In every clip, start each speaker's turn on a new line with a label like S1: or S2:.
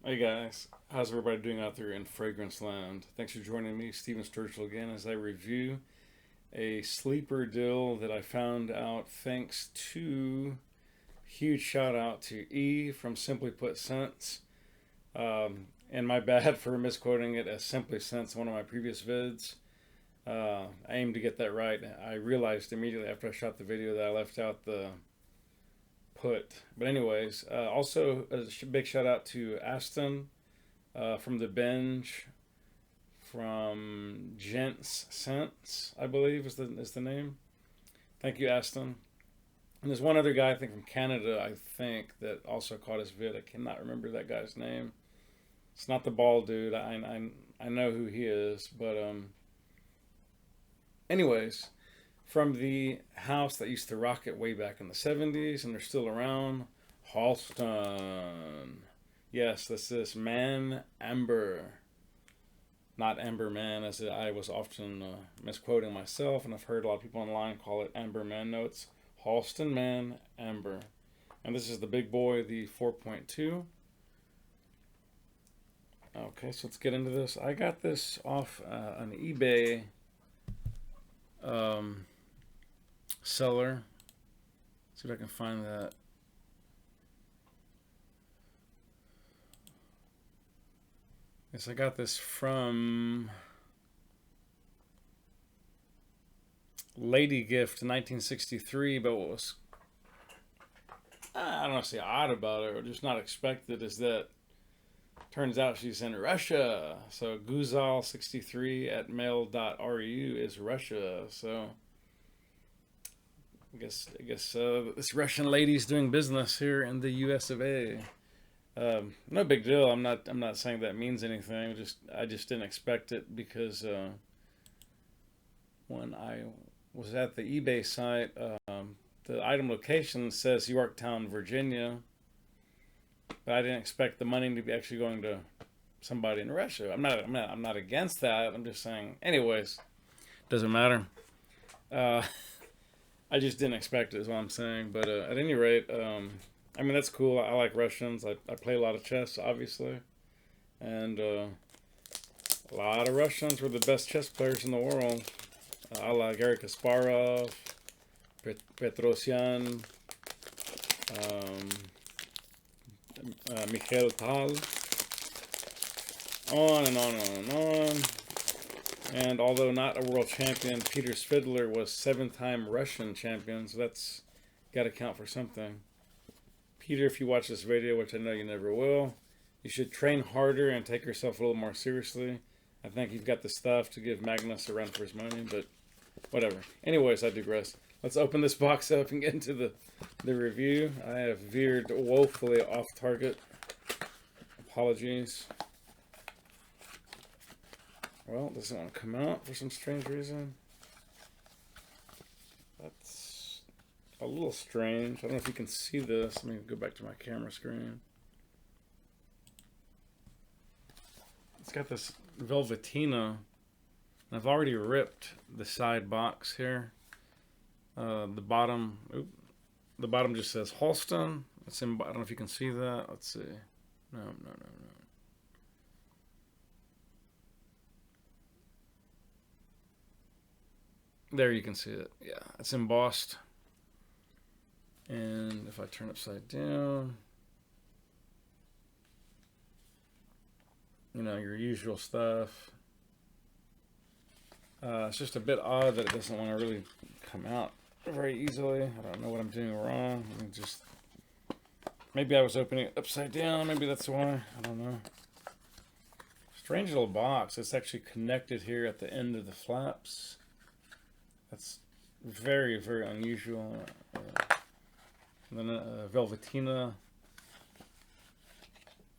S1: Hey guys, how's everybody doing out there in Fragrance Land? Thanks for joining me, Steven Sturgill, again as I review a sleeper deal that I found out thanks to huge shout out to E from Simply Put Scents. And my bad for misquoting it as Simply Scents in one of my previous vids. I aimed to get that right. I realized immediately after I shot the video that I left out the put. But anyways, also a big shout out to Aston from the Binge from Gents Sense, I believe is the name. Thank you, Aston. And there's one other guy I think from Canada, I think, that also caught his vid. I cannot remember that guy's name. It's not the bald dude. I know who he is, but anyways, from the house that used to rock it way back in the 70s, and they're still around, Halston. Yes, this is Man Amber. Not Amber Man, as I was often misquoting myself, and I've heard a lot of people online call it Amber Man. No, it's Halston Man Amber. And this is the big boy, the 4.2. Okay, so let's get into this. I got this off an eBay seller. See if I can find that. Yes, I got this from Lady Gift 1963, but what was, I don't want to say odd about it or just not expected is that turns out she's in Russia. So Guzal63 at mail.ru is Russia. So I guess this Russian lady's doing business here in the U.S. of A. No big deal. I'm not saying that means anything. I just didn't expect it because when I was at the eBay site, the item location says Yorktown, Virginia, but I didn't expect the money to be actually going to somebody in Russia. I'm not against that. I'm just saying. Anyways, doesn't matter. Uh, I just didn't expect it, is what I'm saying. But at any rate, I mean, that's cool. I like Russians. I play a lot of chess, obviously. And a lot of Russians were the best chess players in the world. I like Garry Kasparov, Petrosyan, Mikhail Tal, on and on and on. And although not a world champion, Peter Svidler was 7-time Russian champion, so that's got to count for something. Peter, if you watch this video, which I know you never will, you should train harder and take yourself a little more seriously. I think you've got the stuff to give Magnus a run for his money, but whatever. Anyways, I digress. Let's open this box up and get into the review. I have veered woefully off target. Apologies. Well, it doesn't want to come out for some strange reason. That's a little strange. I don't know if you can see this. Let me go back to my camera screen. It's got this Velvetina. I've already ripped the side box here. The bottom just says Halston. It's in, I don't know if you can see that. Let's see. No. There you can see it. Yeah, it's embossed. And if I turn upside down, you know, your usual stuff. It's just a bit odd that it doesn't want to really come out very easily. I don't know what I'm doing wrong. Maybe I was opening it upside down. Maybe that's why. I don't know. Strange little box. It's actually connected here at the end of the flaps. That's very, very unusual. And then Velvetina.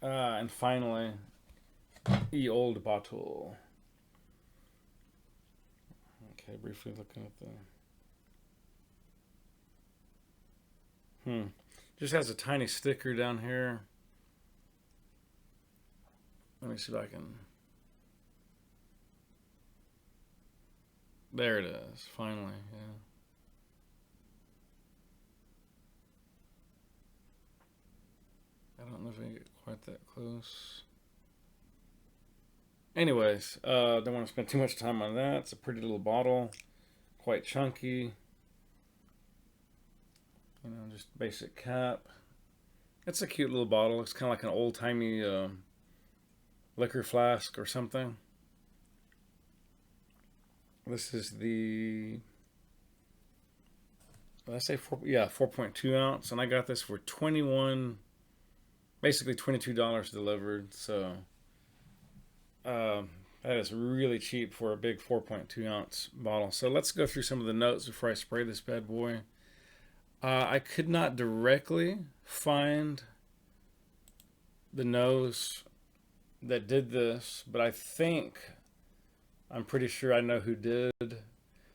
S1: And finally, the old bottle. Okay, briefly looking at the... Just has a tiny sticker down here. Let me see if I can... There it is, finally, yeah. I don't know if I can get quite that close. Anyways, don't want to spend too much time on that. It's a pretty little bottle, quite chunky. You know, just basic cap. It's a cute little bottle. It's kind of like an old-timey liquor flask or something. This is the, let's say 4.2 ounce, and I got this for basically $22 delivered. So that is really cheap for a big 4.2 ounce bottle. So let's go through some of the notes before I spray this bad boy. I could not directly find the nose that did this, but I'm pretty sure I know who did,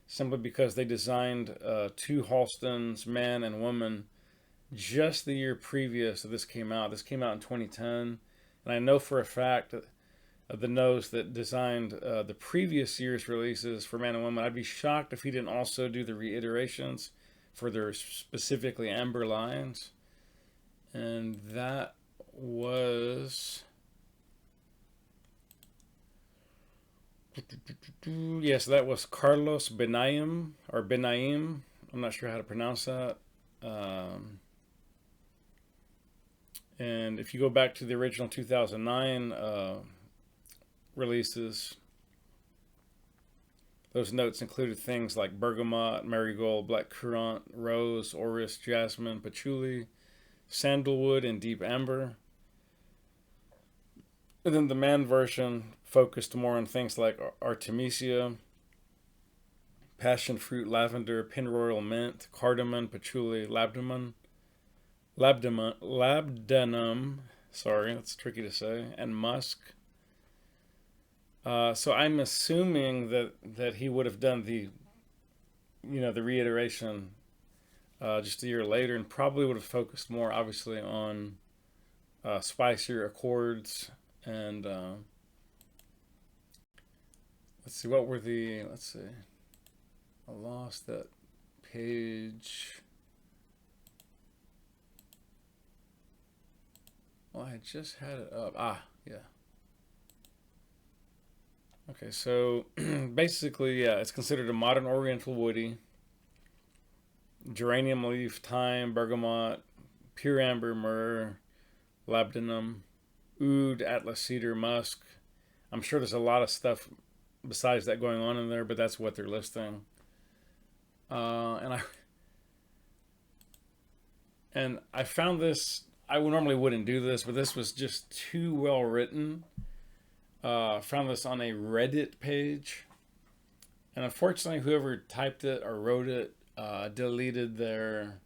S1: simply because they designed two Halstons, man and woman, just the year previous that this came out. This came out in 2010, and I know for a fact that the nose that designed the previous year's releases for man and woman, I'd be shocked if he didn't also do the reiterations for their specifically amber lines. And that was, yes, that was Carlos Benaim, or Benaim. I'm not sure how to pronounce that. And if you go back to the original 2009 releases, those notes included things like bergamot, marigold, black currant, rose, orris, jasmine, patchouli, sandalwood, and deep amber. And then the man version focused more on things like artemisia, passion fruit, lavender, pennyroyal mint, cardamom, patchouli, labdanum, sorry, that's tricky to say, and musk. So I'm assuming that he would have done the reiteration just a year later, and probably would have focused more, obviously, on spicier accords. And let's see, I lost that page. Well, I just had it up. Yeah. Okay, so basically, yeah, it's considered a modern oriental woody. Geranium leaf, thyme, bergamot, pure amber, myrrh, labdanum, oud, atlas cedar, musk. I'm sure there's a lot of stuff besides that going on in there, but that's what they're listing. And I found this. I normally wouldn't do this, but this was just too well written. Found this on a Reddit page, and unfortunately, whoever typed it or wrote it deleted their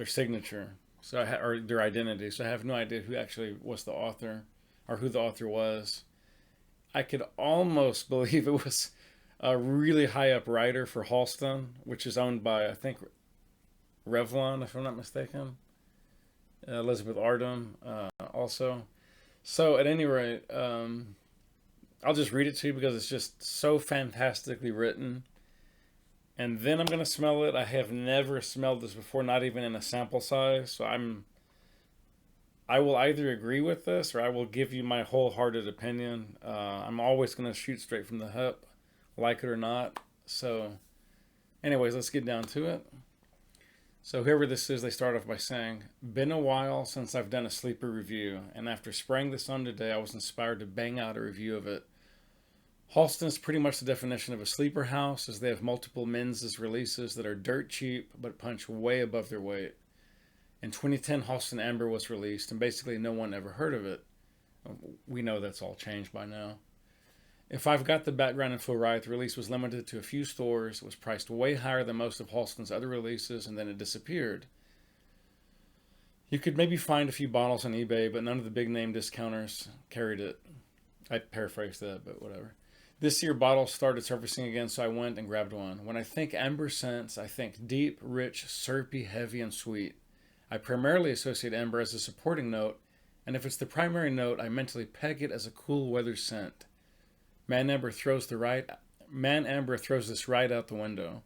S1: signature, or their identity. So I have no idea who actually was the author or who the author was. I could almost believe it was a really high up writer for Halston, which is owned by, I think, Revlon, if I'm not mistaken. Elizabeth Arden also. So at any rate, I'll just read it to you because it's just so fantastically written. And then I'm going to smell it. I have never smelled this before, not even in a sample size. So I will either agree with this or I will give you my wholehearted opinion. I'm always going to shoot straight from the hip, like it or not. So anyways, let's get down to it. So whoever this is, they start off by saying, been a while since I've done a sleeper review, and after spraying this on today, I was inspired to bang out a review of it. Halston is pretty much the definition of a sleeper house, as they have multiple men's releases that are dirt cheap, but punch way above their weight. In 2010, Halston Amber was released, and basically no one ever heard of it. We know that's all changed by now. If I've got the background info right, the release was limited to a few stores, it was priced way higher than most of Halston's other releases, and then it disappeared. You could maybe find a few bottles on eBay, but none of the big name discounters carried it. I paraphrased that, but whatever. This year, bottles started surfacing again, so I went and grabbed one. When I think amber scents, I think deep, rich, syrupy, heavy, and sweet. I primarily associate amber as a supporting note, and if it's the primary note, I mentally peg it as a cool weather scent. Man Amber throws this right out the window.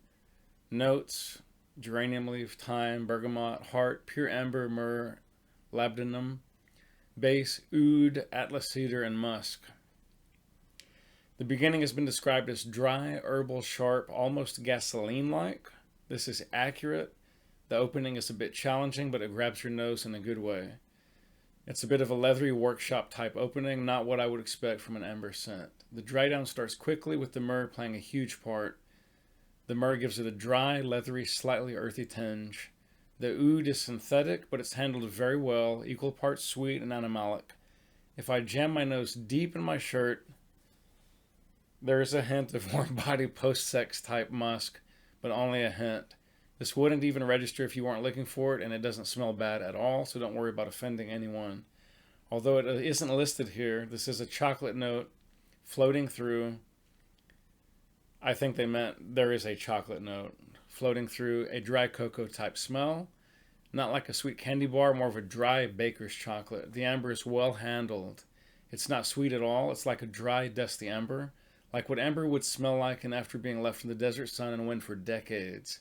S1: Notes: geranium leaf, thyme, bergamot, heart, pure amber, myrrh, labdanum, base, oud, atlas cedar, and musk. The beginning has been described as dry, herbal, sharp, almost gasoline-like. This is accurate. The opening is a bit challenging, but it grabs your nose in a good way. It's a bit of a leathery workshop type opening, not what I would expect from an amber scent. The dry down starts quickly with the myrrh playing a huge part. The myrrh gives it a dry, leathery, slightly earthy tinge. The oud is synthetic, but it's handled very well, equal parts sweet and animalic. If I jam my nose deep in my shirt, there is a hint of warm body post-sex type musk, but only a hint. This wouldn't even register if you weren't looking for it, and it doesn't smell bad at all, so don't worry about offending anyone. Although it isn't listed here, this is a chocolate note floating through. I think they meant there is a chocolate note floating through a dry cocoa type smell. Not like a sweet candy bar, more of a dry baker's chocolate. The amber is well handled. It's not sweet at all. It's like a dry, dusty amber, like what amber would smell like and after being left in the desert sun and wind for decades.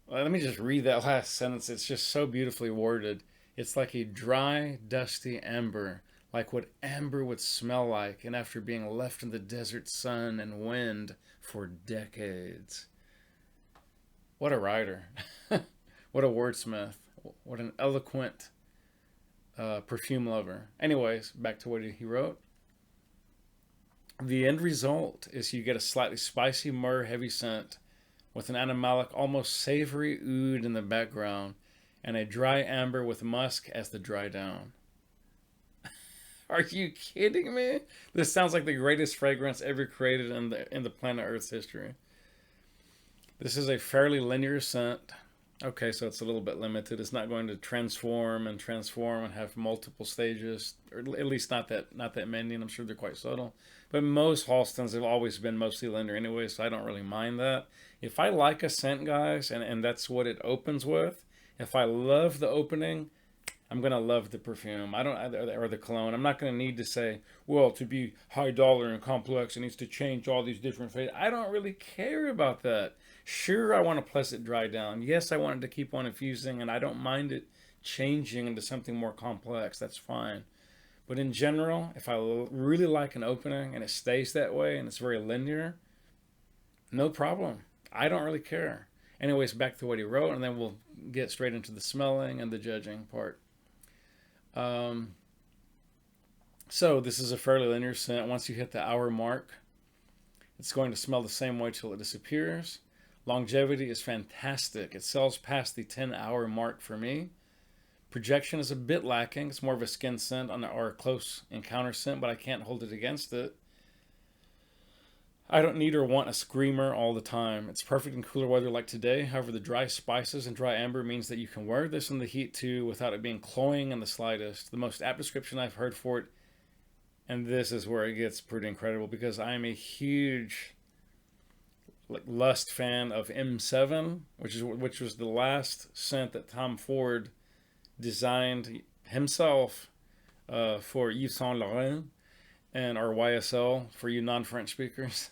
S1: Let me just read that last sentence. It's just so beautifully worded. It's like a dry, dusty amber, like what amber would smell like, and after being left in the desert sun and wind for decades. What a writer. What a wordsmith. What an eloquent perfume lover. Anyways, back to what he wrote. The end result is you get a slightly spicy myrrh heavy scent with an animalic, almost savory oud in the background, and a dry amber with musk as the dry down. Are you kidding me? This sounds like the greatest fragrance ever created in the planet Earth's history. This is a fairly linear scent. Okay, so it's a little bit limited. It's not going to transform and have multiple stages, or at least not that many, and I'm sure they're quite subtle. But most Halstons have always been mostly linear anyway, so I don't really mind that. If I like a scent, guys, and that's what it opens with, if I love the opening, I'm going to love the perfume. Or the cologne. I'm not going to need to say, well, to be high dollar and complex, it needs to change all these different phases. I don't really care about that. Sure, I want a pleasant dry down. Yes, I want it to keep on infusing, and I don't mind it changing into something more complex. That's fine. But in general, if I really like an opening and it stays that way and it's very linear, no problem. I don't really care. Anyways, back to what he wrote, and then we'll get straight into the smelling and the judging part. So this is a fairly linear scent. Once you hit the hour mark, it's going to smell the same way till it disappears. Longevity is fantastic. It sells past the 10-hour mark for me. Projection is a bit lacking. It's more of a skin scent or a close encounter scent, but I can't hold it against it. I don't need or want a screamer all the time. It's perfect in cooler weather like today. However, the dry spices and dry amber means that you can wear this in the heat too without it being cloying in the slightest. The most apt description I've heard for it, and this is where it gets pretty incredible because I am a huge lust fan of M7, which was the last scent that Tom Ford designed himself for Yves Saint Laurent and our YSL for you non-French speakers.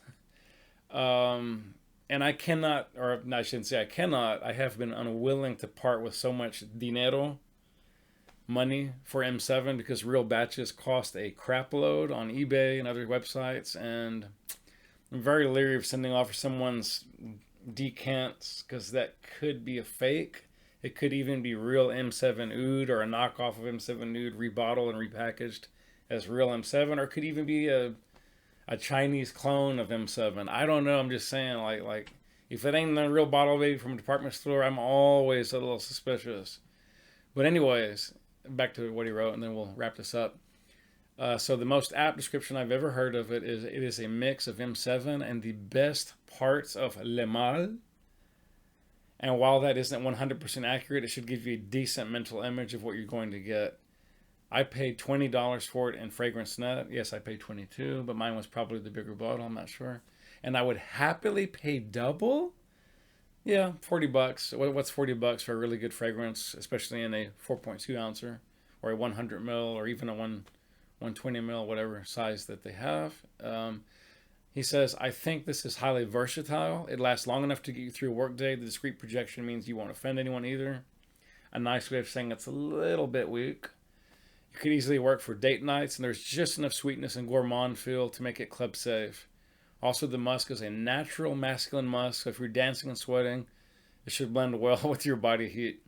S1: And I cannot, or I shouldn't say I cannot, I have been unwilling to part with so much dinero, money, for M7 because real batches cost a crap load on eBay and other websites, and I'm very leery of sending off someone's decants because that could be a fake. It could even be real M7 oud or a knockoff of M7 oud rebottled and repackaged as real M7, or it could even be a Chinese clone of M7. I don't know. I'm just saying, like if it ain't a real bottle baby from a department store, I'm always a little suspicious. But anyways, back to what he wrote, and then we'll wrap this up. So the most apt description I've ever heard of it is a mix of M7 and the best parts of Le Mal. And while that isn't 100% accurate, it should give you a decent mental image of what you're going to get. I paid $20 for it in Fragrance Net. Yes, I paid $22, but mine was probably the bigger bottle. I'm not sure. And I would happily pay double. Yeah, $40. What's $40 for a really good fragrance, especially in a 4.2 ouncer or a 100 ml or even a 120 ml, whatever size that they have. He says, I think this is highly versatile. It lasts long enough to get you through a workday. The discreet projection means you won't offend anyone either. A nice way of saying it's a little bit weak. You could easily work for date nights, and there's just enough sweetness and gourmand feel to make it club safe. Also, the musk is a natural masculine musk, so if you're dancing and sweating, it should blend well with your body heat.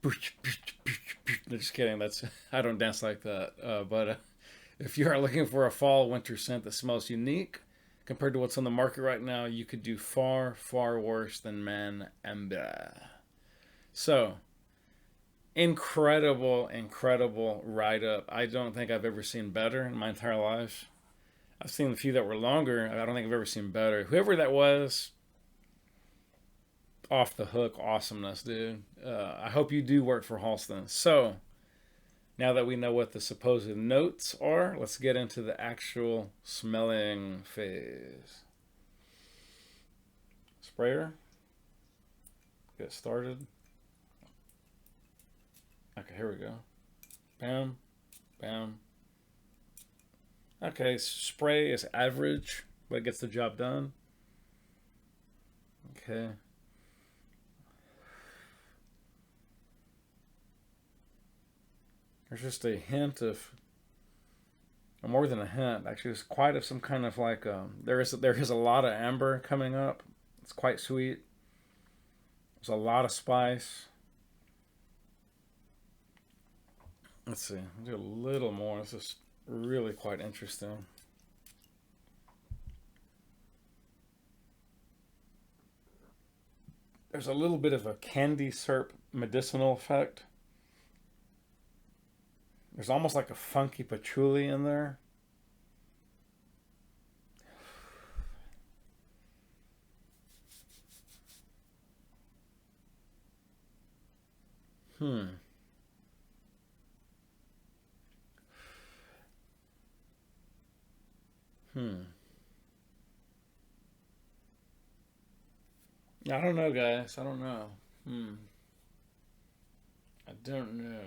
S1: No, just kidding. That's I don't dance like that. But if you are looking for a fall winter scent that smells unique compared to what's on the market right now, you could do far, far worse than Man Amber. So, incredible, incredible write up. I don't think I've ever seen better in my entire life. I've seen a few that were longer. I don't think I've ever seen better. Whoever that was, off the hook awesomeness, dude. I hope you do work for Halston. So, now that we know what the supposed notes are, let's get into the actual smelling phase. Sprayer. Get started. Okay, here we go. Bam. Bam. Okay, spray is average, but it gets the job done. Okay. There's just a hint of, or more than a hint, actually, there's quite of some kind of like, there is a lot of amber coming up. It's quite sweet. There's a lot of spice. Let's see, I'll do a little more. This is really quite interesting. There's a little bit of a candy syrup medicinal effect. There's almost like a funky patchouli in there. Hmm. I don't know, guys. I don't know. I don't know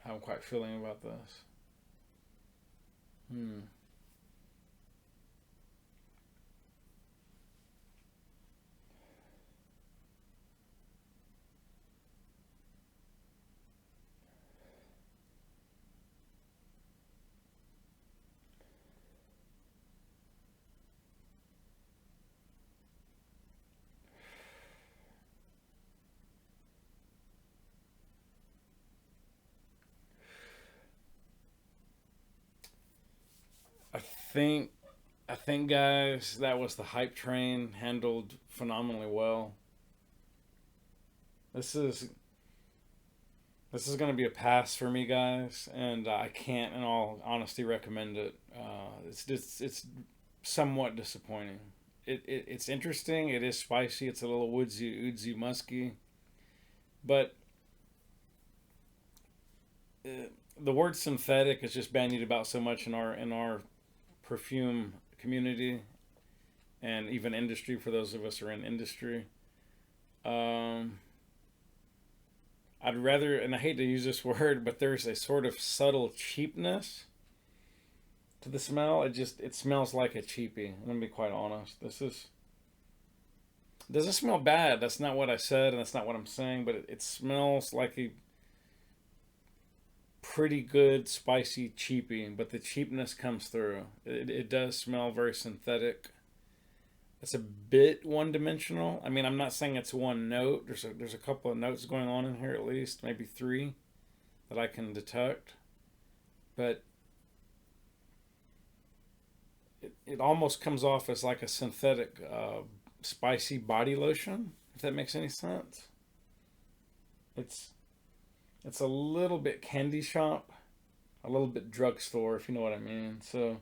S1: how I'm quite feeling about this. I think, I think, guys, that was the hype train handled phenomenally well. This is this is going to be a pass for me, guys, and I can't, in all honesty, recommend it. It's somewhat disappointing. It's interesting. It is spicy. It's a little woodsy, oodsy, musky, but uh, the word synthetic is just bandied about so much in our perfume community and even industry for those of us who are in industry. Um, I'd rather, and I hate to use this word, but there's a sort of subtle cheapness to the smell. It smells like a cheapie. I'm gonna be quite honest. This is doesn't smell bad. That's not what I said, and that's not what I'm saying. But it smells like a pretty good spicy cheapie. But the cheapness comes through. It does smell very synthetic. It's a bit one dimensional. I mean, I'm not saying it's one note. There's a couple of notes going on in here at least, maybe three that I can detect. But it almost comes off as like a synthetic spicy body lotion, if that makes any sense. It's it's a little bit candy shop, a little bit drugstore, if you know what I mean. So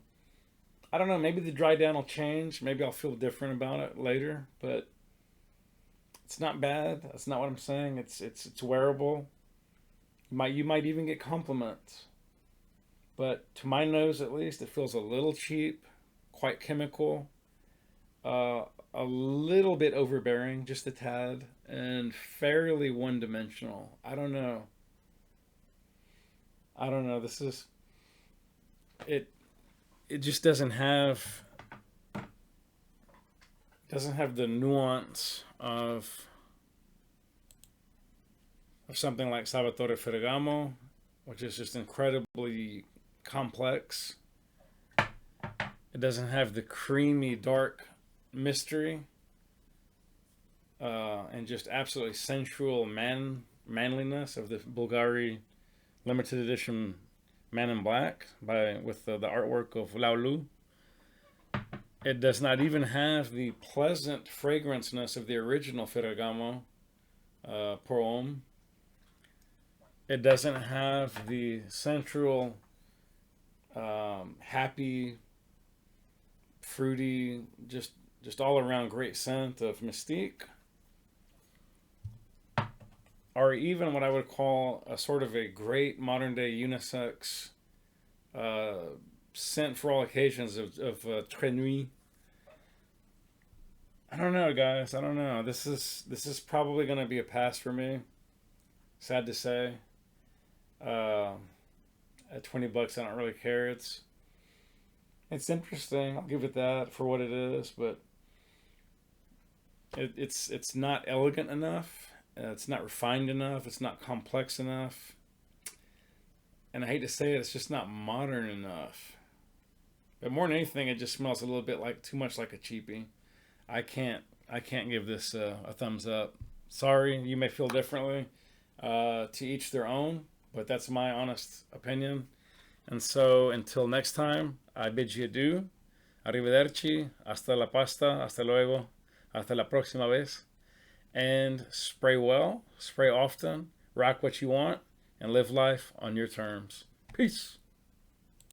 S1: I don't know. Maybe the dry down will change. Maybe I'll feel different about it later. But it's not bad. That's not what I'm saying. It's wearable. You might even get compliments. But to my nose, at least, it feels a little cheap, quite chemical, a little bit overbearing, just a tad, and fairly one dimensional. I don't know. I don't know. This is it. It just doesn't have the nuance of something like Salvatore Ferragamo. which is just incredibly complex. It doesn't have the creamy, dark mystery and just absolutely sensual manliness of the Bulgari limited edition Man in Black with the artwork of Laulu. It does not even have the pleasant fragranceness of the original Ferragamo Pour Homme. It doesn't have the central, happy, fruity, just all around great scent of Mystique, or even what I would call a sort of a great modern day unisex scent for all occasions of Très Nuit. I don't know, guys. I don't know. This is probably going to be a pass for me. Sad to say. At $20, I don't really care. It's interesting. I'll give it that for what it is, but it's not elegant enough. It's not refined enough. It's not complex enough. And I hate to say it, it's just not modern enough. But more than anything, it just smells a little bit like too much like a cheapie. I can't give this a thumbs up. Sorry, you may feel differently. To each their own, but that's my honest opinion. And so until next time, I bid you adieu. Arrivederci. Hasta la pasta. Hasta luego. Hasta la próxima vez. And spray well, spray often, rock what you want, and live life on your terms. Peace.